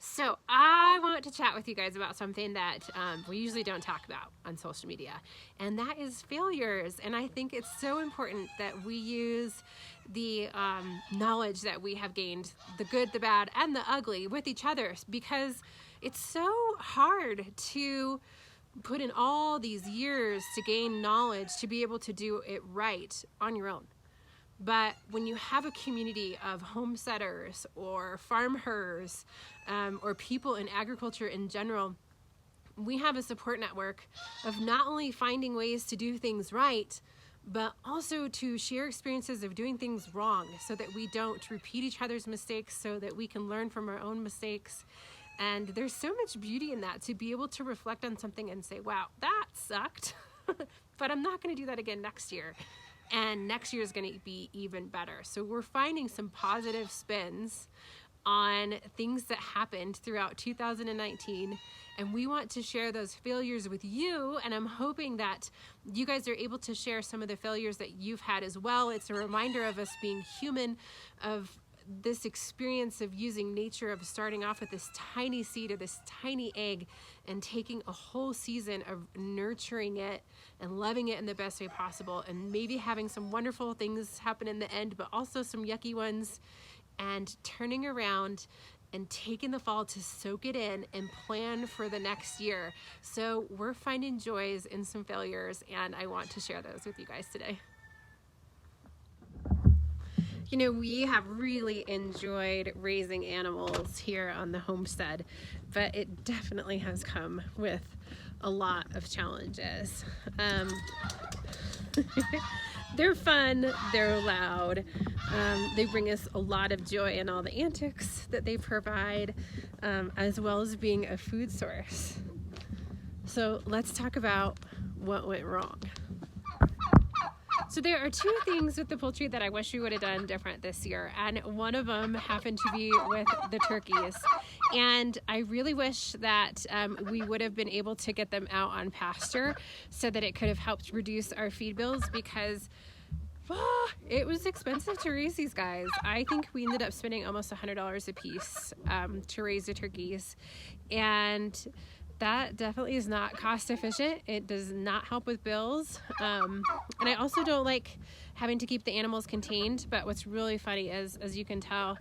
So I want to chat with you guys about something that we usually don't talk about on social media, and that is failures. And I think it's so important that we use the knowledge that we have gained, the good, the bad, and the ugly, with each other, because it's so hard to put in all these years to gain knowledge to be able to do it right on your own. But when you have a community of homesteaders or farmers or people in agriculture in general, we have a support network of not only finding ways to do things right, but also to share experiences of doing things wrong so that we don't repeat each other's mistakes, so that we can learn from our own mistakes. And there's so much beauty in that, to be able to reflect on something and say, wow, that sucked, but I'm not going to do that again next year. And next year is going to be even better. So we're finding some positive spins on things that happened throughout 2019, and we want to share those failures with you. And I'm hoping that you guys are able to share some of the failures that you've had as well. It's a reminder of us being human, of this experience of using nature, of starting off with this tiny seed or this tiny egg and taking a whole season of nurturing it and loving it in the best way possible, and maybe having some wonderful things happen in the end, but also some yucky ones, and turning around and taking the fall to soak it in and plan for the next year. So we're finding joys in some failures, and I want to share those with you guys today. You know, we have really enjoyed raising animals here on the homestead, but it definitely has come with a lot of challenges. They're fun, they're loud, they bring us a lot of joy in all the antics that they provide, as well as being a food source. So let's talk about what went wrong. So there are two things with the poultry that I wish we would have done different this year, and one of them happened to be with the turkeys. And I really wish that we would have been able to get them out on pasture so that it could have helped reduce our feed bills, because it was expensive to raise these guys. I think we ended up spending almost $100 a piece to raise the turkeys, and that definitely is not cost efficient. It does not help with bills. And I also don't like having to keep the animals contained. But what's really funny is, as you can tell,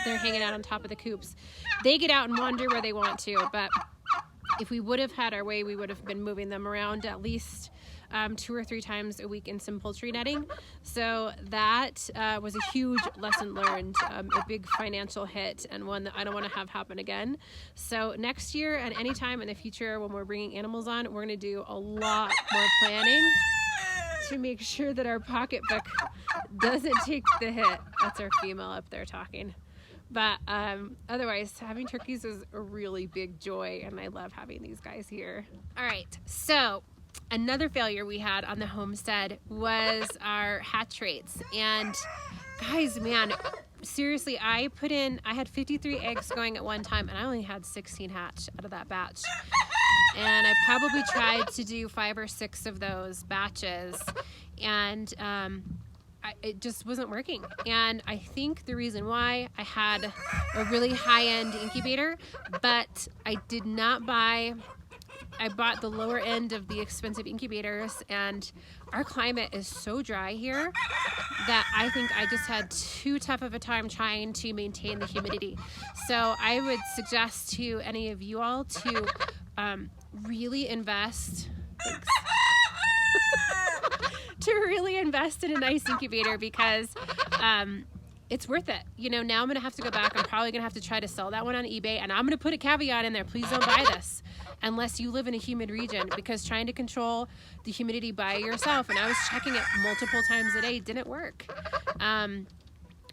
they're hanging out on top of the coops. They get out and wander where they want to. But if we would have had our way, we would have been moving them around at least 2 or 3 times a week in some poultry netting. So that was a huge lesson learned, a big financial hit, and one that I don't want to have happen again. So next year and any time in the future when we're bringing animals on, we're going to do a lot more planning to make sure that our pocketbook doesn't take the hit. That's our female up there talking. But otherwise, having turkeys is a really big joy, and I love having these guys here. All right, so another failure we had on the homestead was our hatch rates. And guys, man, seriously, I had 53 eggs going at one time, and I only had 16 hatch out of that batch. And I probably tried to do 5 or 6 of those batches, and it just wasn't working. And I think the reason why, I had a really high-end incubator, but I did not buy, I bought the lower end of the expensive incubators, and our climate is so dry here that I think I just had too tough of a time trying to maintain the humidity. So I would suggest to any of you all to really invest, thanks, to really invest in a nice incubator, because it's worth it. You know, now I'm gonna have to go back. I'm probably gonna have to try to sell that one on eBay, and I'm gonna put a caveat in there: please don't buy this unless you live in a humid region, because trying to control the humidity by yourself, and I was checking it multiple times a day, didn't work.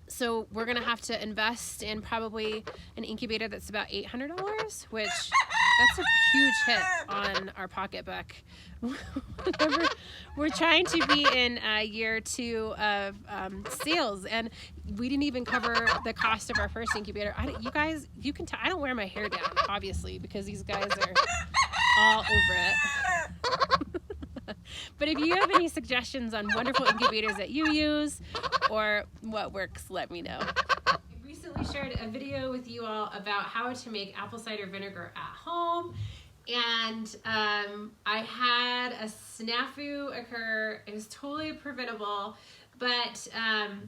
So we're gonna have to invest in probably an incubator that's about $800, which that's a huge hit on our pocketbook. We're trying to be in year 2 of sales, and we didn't even cover the cost of our first incubator. You guys, you can tell I don't wear my hair down, obviously, because these guys are all over it. But if you have any suggestions on wonderful incubators that you use or what works, let me know. I recently shared a video with you all about how to make apple cider vinegar at home. And I had a snafu occur. It was totally preventable, but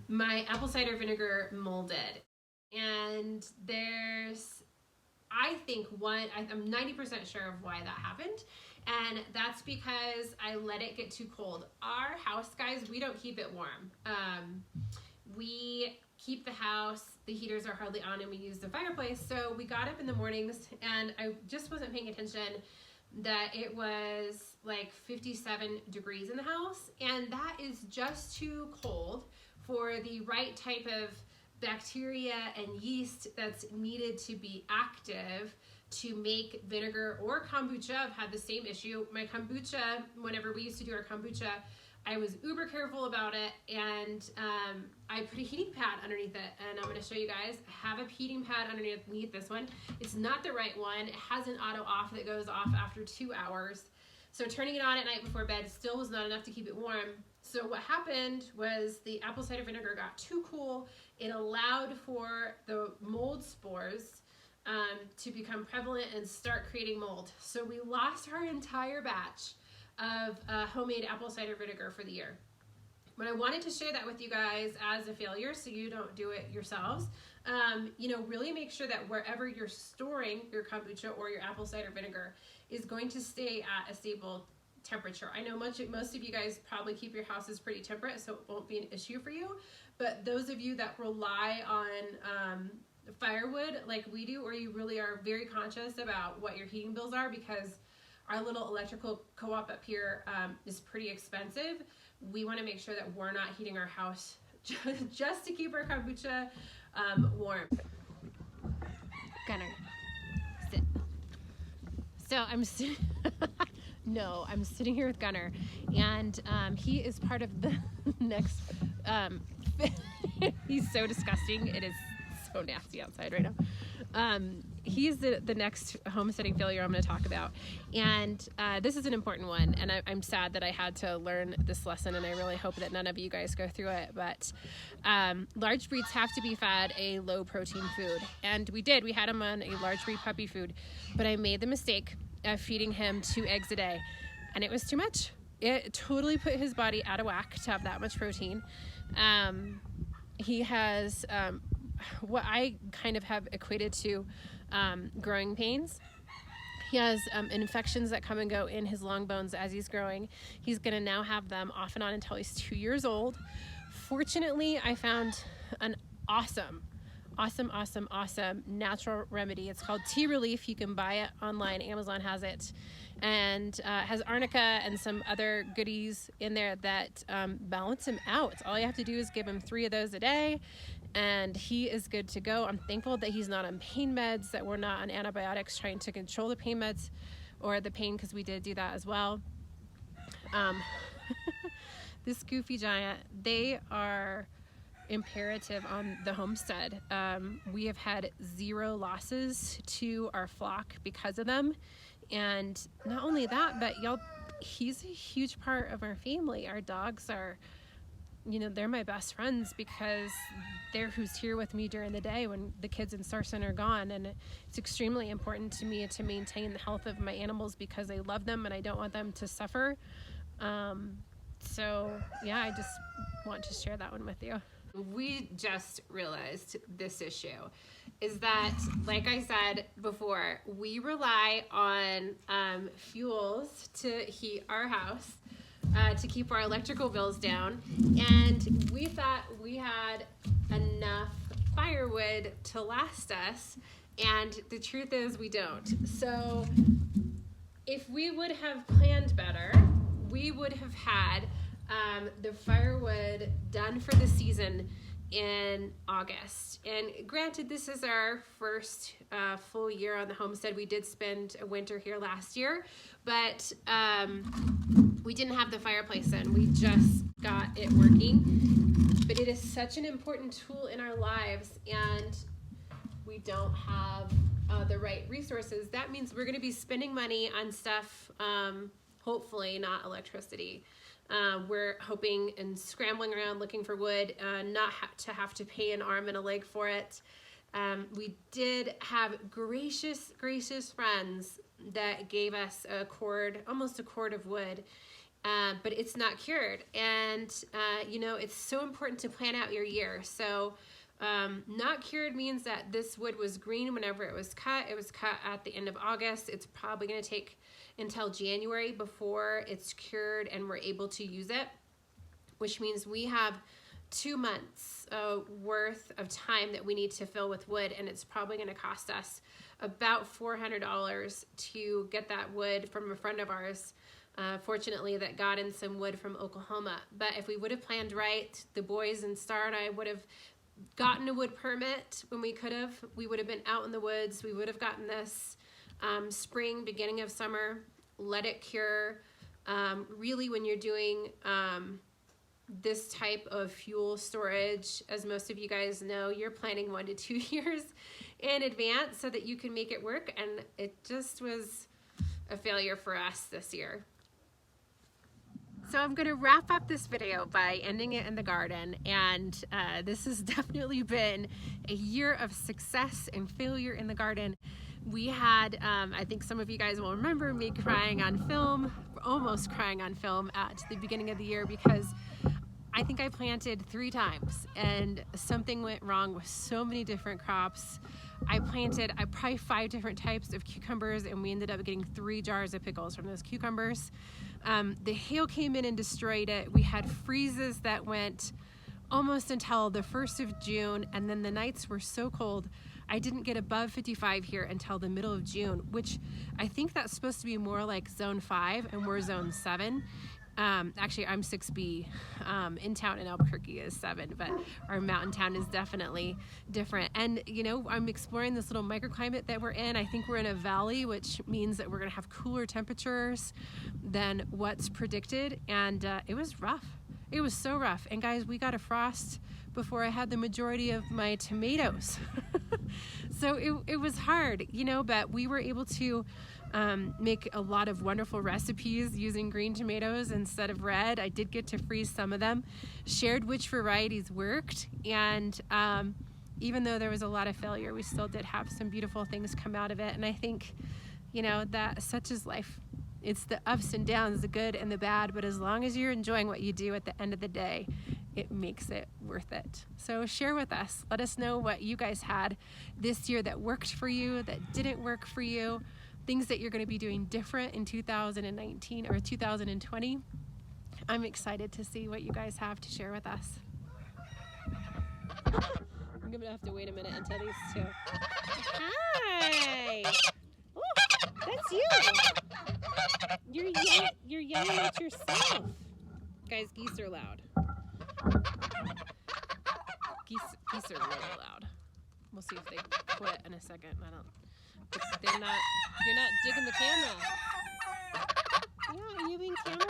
my apple cider vinegar molded. And there's, I think I'm 90% sure of why that happened. And that's because I let it get too cold. Our house, guys, we don't keep it warm. We keep the house, the heaters are hardly on, and we use the fireplace. So we got up in the mornings and I just wasn't paying attention that it was like 57 degrees in the house. And that is just too cold for the right type of bacteria and yeast that's needed to be active to make vinegar or kombucha. I've had the same issue. My kombucha, whenever we used to do our kombucha, I was uber careful about it, and I put a heating pad underneath it, and I'm going to show you guys. I have a heating pad underneath this one. It's not the right one. It has an auto off that goes off after 2 hours. So turning it on at night before bed still was not enough to keep it warm. So what happened was the apple cider vinegar got too cool. It allowed for the mold spores to become prevalent and start creating mold. So we lost our entire batch of homemade apple cider vinegar for the year. But I wanted to share that with you guys as a failure so you don't do it yourselves. Really make sure that wherever you're storing your kombucha or your apple cider vinegar is going to stay at a stable temperature. I know most of you guys probably keep your houses pretty temperate, so it won't be an issue for you. But those of you that rely on firewood like we do, or you really are very conscious about what your heating bills are, because our little electrical co-op up here is pretty expensive. We want to make sure that we're not heating our house just to keep our kombucha warm. Gunnar, sit. So I'm sitting. No, I'm sitting here with Gunnar, and he is part of the next. He's so disgusting. It is so nasty outside right now. He's the next homesteading failure I'm going to talk about, and this is an important one, and I'm sad that I had to learn this lesson, and I really hope that none of you guys go through it. But large breeds have to be fed a low protein food, and we had him on a large breed puppy food, but I made the mistake of feeding him 2 eggs a day, and it was too much. It totally put his body out of whack to have that much protein. He has what I kind of have equated to growing pains. He has infections that come and go in his long bones as he's growing. He's going to now have them off and on until he's 2 years old. Fortunately, I found an awesome natural remedy. It's called Tea Relief. You can buy it online. Amazon has it, and has arnica and some other goodies in there that balance him out. All you have to do is give him 3 of those a day, and he is good to go. I'm thankful that he's not on pain meds, that we're not on antibiotics trying to control the pain meds or the pain, because we did do that as well. This goofy giant, they are imperative on the homestead. We have had 0 losses to our flock because of them, and not only that, but he's a huge part of our family. Our dogs are, they're my best friends, because they're who's here with me during the day when the kids in Sarson are gone, and it's extremely important to me to maintain the health of my animals because I love them and I don't want them to suffer. So yeah, I just want to share that one with you. We just realized this issue is that, like I said before, we rely on fuels to heat our house, to keep our electrical bills down, and we thought we had enough firewood to last us, and the truth is we don't. So if we would have planned better, we would have had the firewood done for the season in August. And granted, this is our first full year on the homestead. We did spend a winter here last year, but we didn't have the fireplace in. We just got it working. But it is such an important tool in our lives, and we don't have the right resources. That means we're going to be spending money on stuff, hopefully not electricity. We're hoping and scrambling around looking for wood, not to have to pay an arm and a leg for it. We did have gracious friends that gave us almost a cord of wood, but it's not cured. And, you know, it's so important to plan out your year. So not cured means that this wood was green whenever it was cut. It was cut at the end of August. It's probably going to take until January before it's cured and we're able to use it, which means we have 2 months worth of time that we need to fill with wood, and it's probably going to cost us about $400 to get that wood from a friend of ours, fortunately, that got in some wood from Oklahoma. But if we would have planned right, the boys and Star and I would have gotten a wood permit when we could have. We would have been out in the woods. We would have gotten this spring, beginning of summer, let it cure. Really, when you're doing this type of fuel storage, as most of you guys know, you're planning 1 to 2 years in advance so that you can make it work, and it just was a failure for us this year. So I'm going to wrap up this video by ending it in the garden, and this has definitely been a year of success and failure in the garden. We had, I think some of you guys will remember me crying on film, almost crying on film at the beginning of the year, because I think I planted 3 times and something went wrong with so many different crops. I planted probably 5 different types of cucumbers, and we ended up getting 3 jars of pickles from those cucumbers. The hail came in and destroyed it. We had freezes that went almost until the 1st of June, and then the nights were so cold I didn't get above 55 here until the middle of June, which I think that's supposed to be more like zone 5 and we're zone 7. Actually, I'm 6B. In town in Albuquerque is 7, but our mountain town is definitely different. And, you know, I'm exploring this little microclimate that we're in. I think we're in a valley, which means that we're going to have cooler temperatures than what's predicted. And it was rough. It was so rough. And guys, we got a frost before I had the majority of my tomatoes. So it was hard, you know, but we were able to make a lot of wonderful recipes using green tomatoes instead of red. I did get to freeze some of them, shared which varieties worked, and even though there was a lot of failure, we still did have some beautiful things come out of it. And I think, you know, that such is life. It's the ups and downs, the good and the bad, but as long as you're enjoying what you do at the end of the day, it makes it worth it. So share with us. Let us know what you guys had this year that worked for you, that didn't work for you, things that you're going to be doing different in 2019 or 2020. I'm excited to see what you guys have to share with us. I'm going to have to wait a minute until these 2. Hi! Oh, that's you! You're yelling at yourself. Guys, geese are loud. Geese are really loud. We'll see if they quit in a second. You're not digging the camera. Yeah, are you being camera